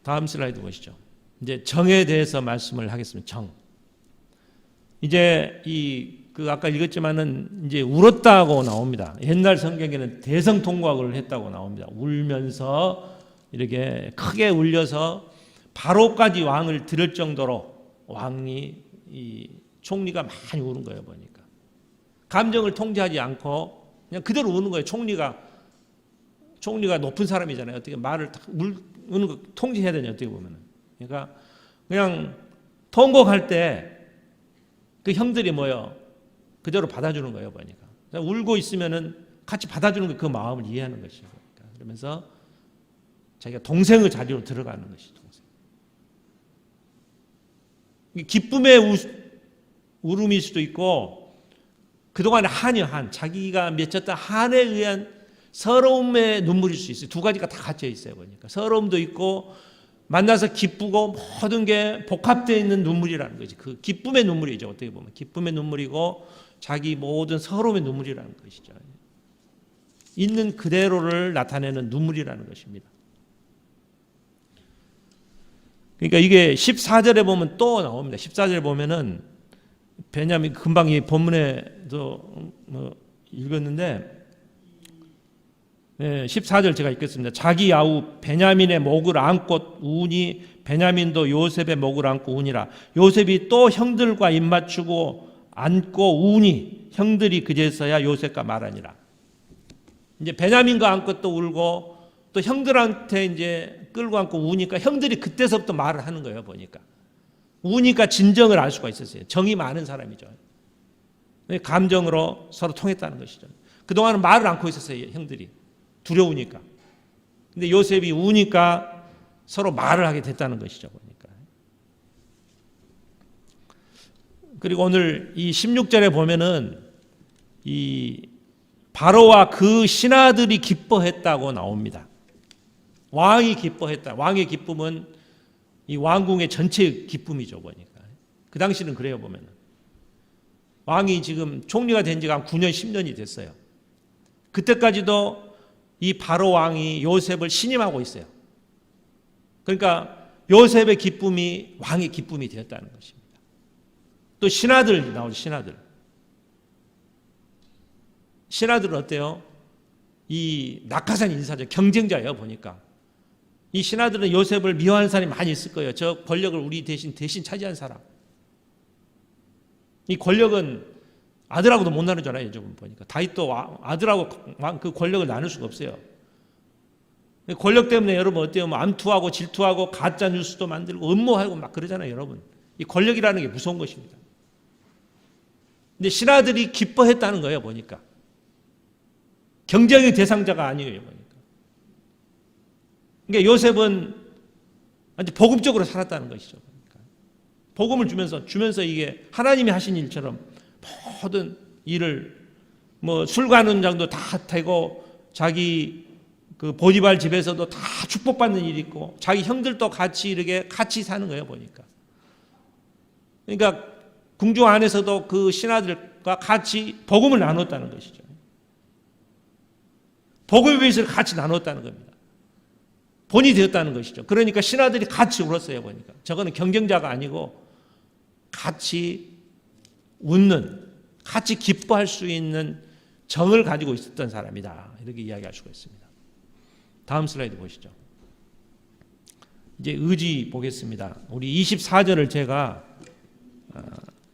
다음 슬라이드 보시죠. 이제 정에 대해서 말씀을 하겠습니다. 정. 이제 이 그 아까 읽었지만은 이제 울었다고 나옵니다. 옛날 성경에는 대성통곡을 했다고 나옵니다. 울면서 이렇게 크게 울려서 바로까지 왕을 들을 정도로 왕이 이 총리가 많이 우는 거예요. 보니까 감정을 통제하지 않고 그냥 그대로 우는 거예요. 총리가 높은 사람이잖아요. 어떻게 말을 우는 거 통제해야 되냐 어떻게 보면은. 그러니까 그냥 통곡할 때 그 형들이 뭐요? 그대로 받아주는 거예요. 보니까 울고 있으면은 같이 받아주는 그 마음을 이해하는 것이죠. 그러면서 자기가 동생의 자리로 들어가는 것이죠. 기쁨의 울음일 수도 있고 그동안의 한이 자기가 맺혔던 한에 의한 서러움의 눈물일 수 있어요. 두 가지가 다 갇혀 있어요. 보니까 서러움도 있고 만나서 기쁘고 모든 게 복합되어 있는 눈물이라는 거지. 그 기쁨의 눈물이죠. 어떻게 보면 기쁨의 눈물이고 자기 모든 서러움의 눈물이라는 것이죠. 있는 그대로를 나타내는 눈물이라는 것입니다. 그러니까 이게 14절에 보면 또 나옵니다. 14절에 보면은 베냐민 금방 이 본문에도 읽었는데 14절 제가 읽겠습니다. 자기 아우 베냐민의 목을 안고 우니 베냐민도 요셉의 목을 안고 우니라. 요셉이 또 형들과 입맞추고 안고 우니 형들이 그제서야 요셉과 말하니라. 이제 베냐민과 안고 또 울고 또 형들한테 이제 끌고 안고 우니까 형들이 그때서부터 말을 하는 거예요. 보니까 우니까 진정을 알 수가 있었어요. 정이 많은 사람이죠. 감정으로 서로 통했다는 것이죠. 그동안은 말을 않고 있었어요. 형들이 두려우니까. 근데 요셉이 우니까 서로 말을 하게 됐다는 것이죠. 보니까. 그리고 오늘 이 16절에 보면은 이 바로와 그 신하들이 기뻐했다고 나옵니다. 왕이 기뻐했다. 왕의 기쁨은 이 왕궁의 전체 기쁨이죠. 보니까. 그 당시는 그래요. 보면은. 왕이 지금 총리가 된 지가 한 9년, 10년이 됐어요. 그때까지도 이 바로 왕이 요셉을 신임하고 있어요. 그러니까 요셉의 기쁨이 왕의 기쁨이 되었다는 것입니다. 또 신하들 나오죠. 신하들은 어때요? 이 낙하산 인사죠. 경쟁자예요. 보니까. 이 신하들은 요셉을 미워하는 사람이 많이 있을 거예요. 저 권력을 우리 대신 차지한 사람. 이 권력은 아들하고도 못 나누잖아요. 요즘 보니까. 다윗도 아들하고 그 권력을 나눌 수가 없어요. 권력 때문에 여러분 어때요? 뭐 암투하고 질투하고 가짜 뉴스도 만들고 음모하고 막 그러잖아요. 여러분. 이 권력이라는 게 무서운 것입니다. 근데 신하들이 기뻐했다는 거예요. 보니까. 경쟁의 대상자가 아니에요. 보니까. 그러니까 요셉은 아주 복음적으로 살았다는 것이죠. 그러니까. 복음을 주면서 이게 하나님이 하신 일처럼 모든 일을 뭐 술 가는 장도 다 되고 자기 그 보디발 집에서도 다 축복받는 일이 있고 자기 형들도 같이 이렇게 같이 사는 거예요. 보니까. 그러니까 궁중 안에서도 그 신하들과 같이 복음을 나눴다는 것이죠. 복음의 빛을 같이 나눴다는 겁니다. 본이 되었다는 것이죠. 그러니까 신하들이 같이 울었어요. 보니까. 저거는 경쟁자가 아니고 같이 웃는, 같이 기뻐할 수 있는 정을 가지고 있었던 사람이다. 이렇게 이야기할 수가 있습니다. 다음 슬라이드 보시죠. 이제 의지 보겠습니다. 우리 24절을 제가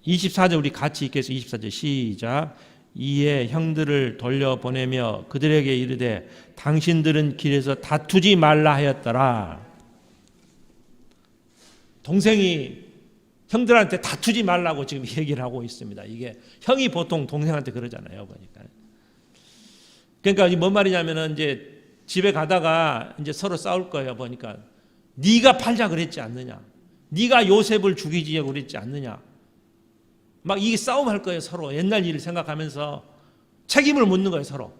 24절 우리 같이 읽겠습니다. 24절 시작. 이에 형들을 돌려보내며 그들에게 이르되 당신들은 길에서 다투지 말라 하였더라. 동생이 형들한테 다투지 말라고 지금 얘기를 하고 있습니다. 이게 형이 보통 동생한테 그러잖아요. 보니까. 그러니까 뭔 말이냐면은 이제 집에 가다가 이제 서로 싸울 거예요. 보니까 네가 팔자 그랬지 않느냐? 네가 요셉을 죽이지 그랬지 않느냐? 막 이게 싸움할 거예요. 서로 옛날 일을 생각하면서 책임을 묻는 거예요. 서로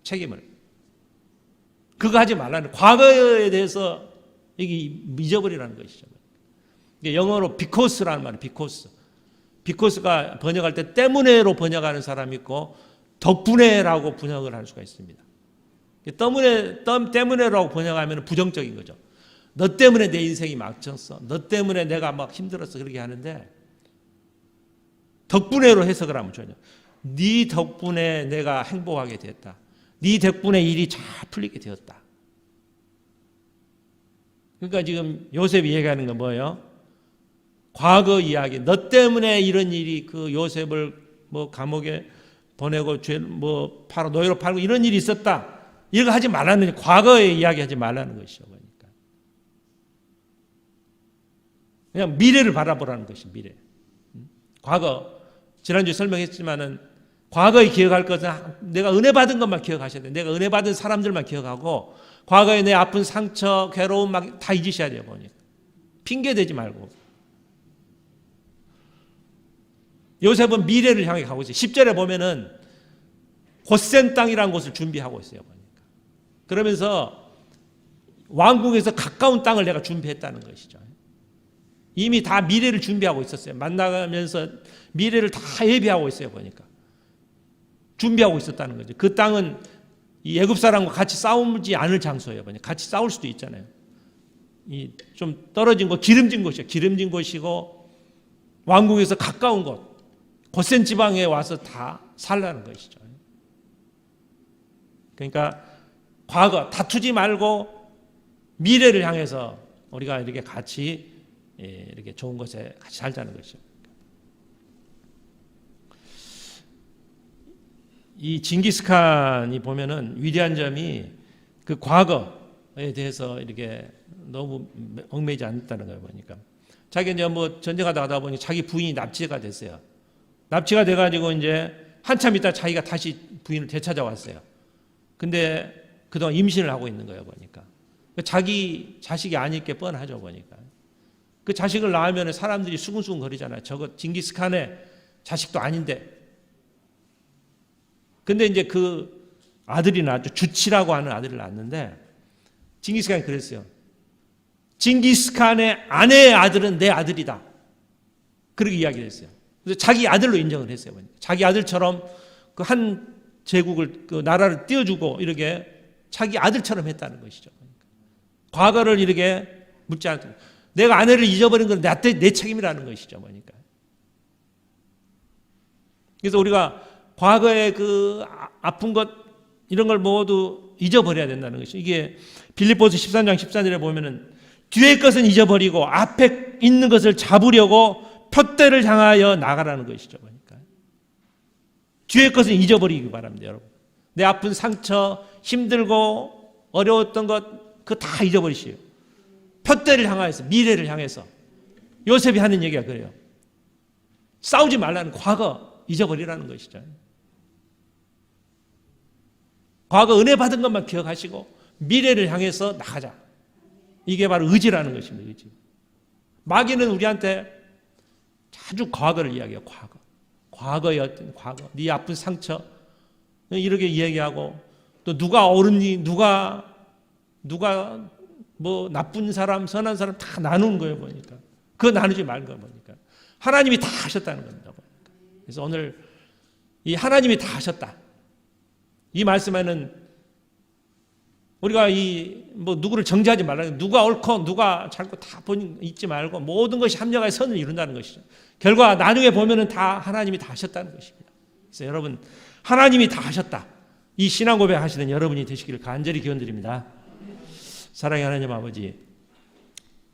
책임을. 그거 하지 말라는 과거에 대해서 이게 잊어버리라는 것이죠. 영어로 because라는 말이에요. because가 번역할 때 때문에로 번역하는 사람이 있고 덕분에라고 번역을 할 수가 있습니다. 때문에라고 번역하면 부정적인 거죠. 너 때문에 내 인생이 막혔어. 너 때문에 내가 막 힘들었어. 그렇게 하는데 덕분에로 해석을 하면 전혀. 네 덕분에 내가 행복하게 됐다. 네 덕분에 일이 잘 풀리게 되었다. 그러니까 지금 요셉이 얘기하는 건 뭐예요? 과거 이야기. 너 때문에 이런 일이 그 요셉을 뭐 감옥에 보내고 뭐 팔아 노예로 팔고 이런 일이 있었다. 이거 하지 말라는 과거의 이야기 하지 말라는 것이죠. 그러니까 그냥 미래를 바라보라는 것이 미래. 과거 지난주에 설명했지만은 과거에 기억할 것은 내가 은혜 받은 것만 기억하셔야 돼요. 내가 은혜 받은 사람들만 기억하고 과거에 내 아픈 상처, 괴로움 막 다 잊으셔야 돼요. 보니까 핑계 대지 말고. 요셉은 미래를 향해 가고 있어요. 10절에 보면은 고센 땅이라는 곳을 준비하고 있어요. 보니까. 그러면서 왕궁에서 가까운 땅을 내가 준비했다는 것이죠. 이미 다 미래를 준비하고 있었어요. 만나가면서 미래를 다 예비하고 있어요. 보니까. 준비하고 있었다는 거죠. 그 땅은 이 애굽 사람과 같이 싸우지 않을 장소예요. 같이 싸울 수도 있잖아요. 이 좀 떨어진 곳, 기름진 곳이에요. 기름진 곳이고 왕궁에서 가까운 곳, 고센 지방에 와서 다 살라는 것이죠. 그러니까 과거 다투지 말고 미래를 향해서 우리가 이렇게 같이 이렇게 좋은 곳에 같이 살자는 것이죠. 이 징기스칸이 보면은 위대한 점이 그 과거에 대해서 이렇게 너무 얽매이지 않았다는 거예요. 보니까 자기 이제 뭐 전쟁하다 보니 자기 부인이 납치가 됐어요. 납치가 돼가지고 이제 한참 있다 자기가 다시 부인을 되찾아왔어요. 근데 그동안 임신을 하고 있는 거예요. 보니까 자기 자식이 아닐 게 뻔하죠. 보니까 그 자식을 낳으면 사람들이 수근수근 거리잖아요. 저거 징기스칸의 자식도 아닌데. 근데 이제 그 아들이 낳았죠. 주치라고 하는 아들을 낳았는데 징기스칸이 그랬어요. 징기스칸의 아내의 아들은 내 아들이다. 그렇게 이야기를 했어요. 그래서 자기 아들로 인정을 했어요. 자기 아들처럼 그 한 제국을 그 나라를 띄워주고 이렇게 자기 아들처럼 했다는 것이죠. 과거를 이렇게 묻지 않고 내가 아내를 잊어버린 건 내 책임이라는 것이죠. 그러니까. 그래서 우리가 과거의 그 아픈 것 이런 걸 모두 잊어버려야 된다는 것이죠. 이게 빌립보서 13장 14절에 보면은 뒤의 것은 잊어버리고 앞에 있는 것을 잡으려고 표대를 향하여 나가라는 것이죠. 그러니까 뒤의 것은 잊어버리기 바랍니다, 여러분. 내 아픈 상처, 힘들고 어려웠던 것 그거 다 잊어버리시오. 표대를 향하여서 미래를 향해서 요셉이 하는 얘기가 그래요. 싸우지 말라는 과거 잊어버리라는 것이죠. 과거 은혜 받은 것만 기억하시고 미래를 향해서 나가자. 이게 바로 의지라는 것입니다. 의지. 마귀는 우리한테 자주 과거를 이야기해요. 과거의 어떤 과거, 네 아픈 상처 이렇게 이야기하고 또 누가 옳으니 누가 뭐 나쁜 사람, 선한 사람 다 나누는 거예요. 보니까 그거 나누지 말고 보니까 하나님이 다 하셨다는 겁니다. 보니까. 그래서 오늘 이 하나님이 다 하셨다. 이 말씀에는 우리가 이 뭐 누구를 정죄하지 말라. 누가 옳고 누가 잘고 다 본인 잊지 말고 모든 것이 합력하여 선을 이룬다는 것이죠. 결과 나중에 보면은 다 하나님이 다 하셨다는 것입니다. 그래서 여러분 하나님이 다 하셨다. 이 신앙 고백 하시는 여러분이 되시기를 간절히 기원드립니다. 사랑의 하나님 아버지,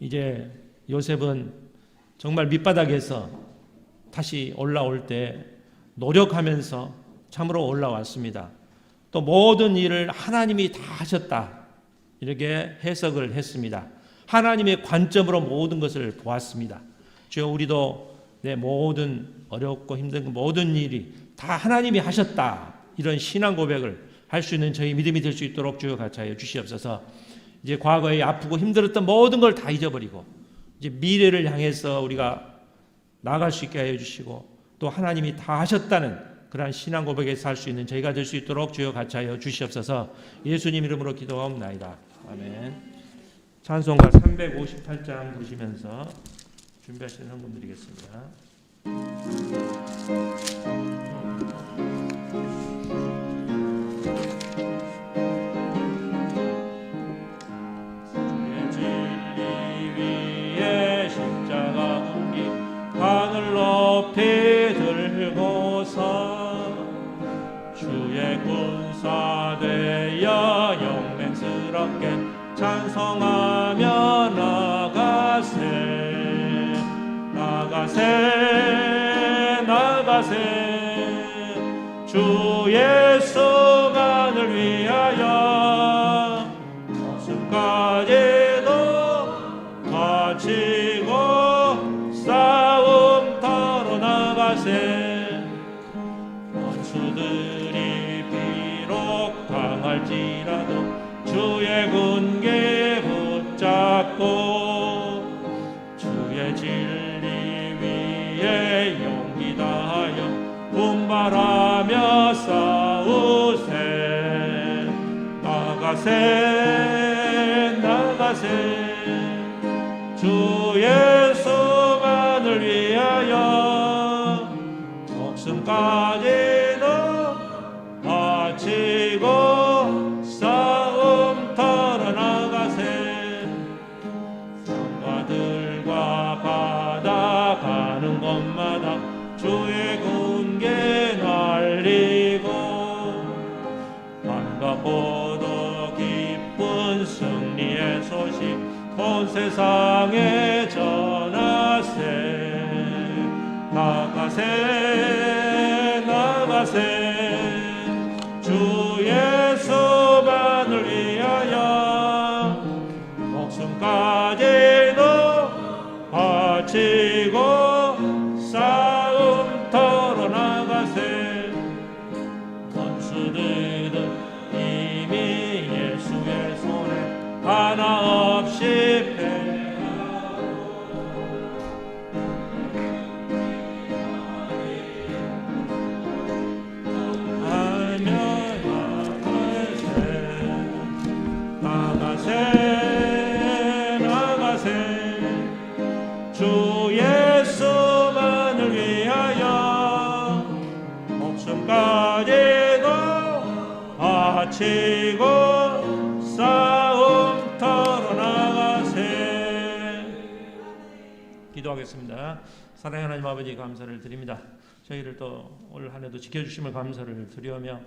이제 요셉은 정말 밑바닥에서 다시 올라올 때 노력하면서 참으로 올라왔습니다. 또 모든 일을 하나님이 다 하셨다. 이렇게 해석을 했습니다. 하나님의 관점으로 모든 것을 보았습니다. 주여 우리도 내 모든 어렵고 힘든 모든 일이 다 하나님이 하셨다. 이런 신앙 고백을 할 수 있는 저희 믿음이 될 수 있도록 주여 같이 하여 주시옵소서. 이제 과거에 아프고 힘들었던 모든 걸 다 잊어버리고 이제 미래를 향해서 우리가 나아갈 수 있게 하여 주시고 또 하나님이 다 하셨다는 그러한 신앙 고백에서 할 수 있는 저희가 될 수 있도록 주여 같이 하여 주시옵소서. 예수님 이름으로 기도하옵나이다. 아멘. 찬송가 358장 부르시면서 준비하시는 헌금 드리겠습니다. 진리 위에 십자가 옮기 하늘 높이 들 나가세 주 예수만을 위하여 목숨까지도 바치고 싸움터로 나가세 원수들이 비록 당할지라도 주의 군계 붙잡고 주의 진리 위에 용기 다하여 분발하며 싸우세 나가세 주 예수만을 위하여 목숨까지도 바치고 싸움터로 나가세 성과들과 바다 가는 곳마다 주의 군계 날리고 반갑고도 기쁜 승리의 소식 온 세상에 전하세 나가세 주 예수만을 위하여 목숨까지도 바치고 싸움터로 나가세 원수들은 이미 예수의 손에 하나 없이 나가세 주 예수만을 위하여 목숨까지도 바치고 싸움터로 나가세. 기도하겠습니다. 사랑하는 하나님 아버지 감사를 드립니다. 저희를 또 올 한 해도 지켜주심을 감사를 드리며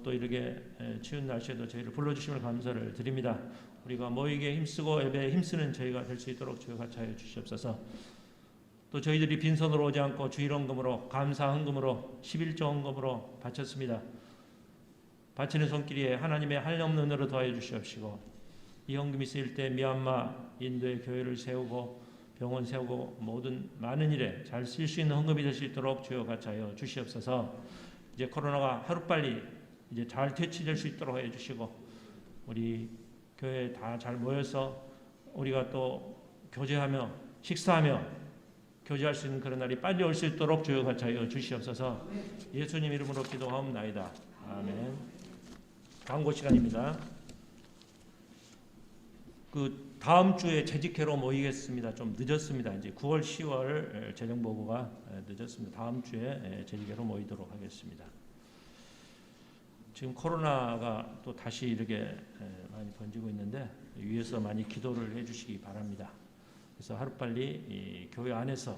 또 이렇게 추운 날씨에도 저희를 불러주심을 감사를 드립니다. 우리가 모이기에 힘쓰고 예배에 힘쓰는 저희가 될 수 있도록 주여 같이 하여 주시옵소서. 또 저희들이 빈손으로 오지 않고 주일헌금으로 감사 헌금으로 11조 헌금으로 바쳤습니다. 바치는 손길에 하나님의 한없는 은혜로 더하여 주시옵시고 이 헌금이 쓰일 때 미얀마 인도의 교회를 세우고 병원 세우고 모든 많은 일에 잘 쓸 수 있는 헌금이 될 수 있도록 주여 같이 하여 주시옵소서. 이제 코로나가 하루빨리 이제 잘 퇴치될 수 있도록 해 주시고 우리 교회에 다 잘 모여서 우리가 또 교제하며 식사하며 교제할 수 있는 그런 날이 빨리 올 수 있도록 주여 같이 하여 주시옵소서. 예수님 이름으로 기도하옵나이다. 아멘. 광고 시간입니다. 다음 주에 재직회로 모이겠습니다. 좀 늦었습니다. 이제 9월, 10월 재정 보고가 늦었습니다. 다음 주에 재직회로 모이도록 하겠습니다. 지금 코로나가 또 다시 이렇게 많이 번지고 있는데 위에서 많이 기도를 해주시기 바랍니다. 그래서 하루빨리 이 교회 안에서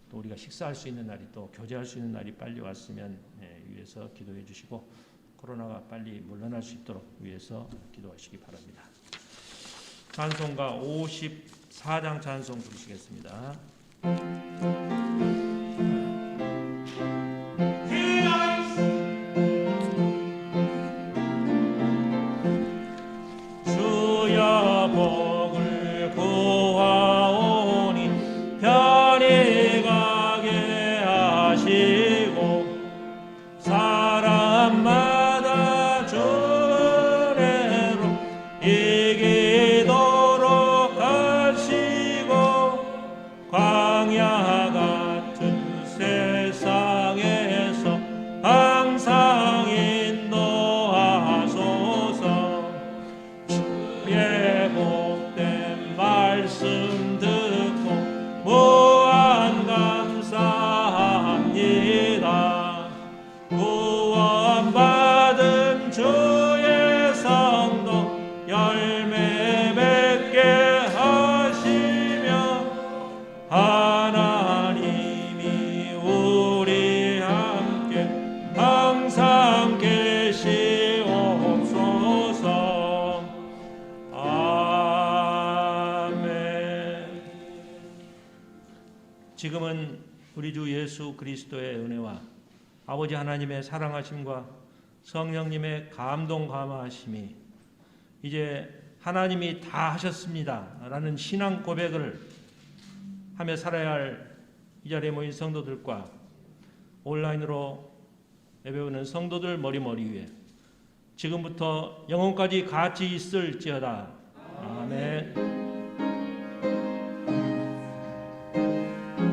또 우리가 식사할 수 있는 날이 또 교제할 수 있는 날이 빨리 왔으면 위에서 기도해 주시고 코로나가 빨리 물러날 수 있도록 위에서 기도하시기 바랍니다. 찬송가 54장 찬송 부르시겠습니다. 주여 복을 구하오니 편히 가게 하시고 사람마다 주례로 이기도록 하시고 광야 같은 세상에서 항상 인도하소서. 주의 복된 말씀 듣고 무한 감사합니다. 지금은 우리 주 예수 그리스도의 은혜와 아버지 하나님의 사랑하심과 성령님의 감동 감화하심이 이제 하나님이 다 하셨습니다 라는 신앙 고백을 하며 살아야 할 이 자리에 모인 성도들과 온라인으로 예배오는 성도들 머리머리 위에 지금부터 영혼까지 같이 있을지어다. 아멘.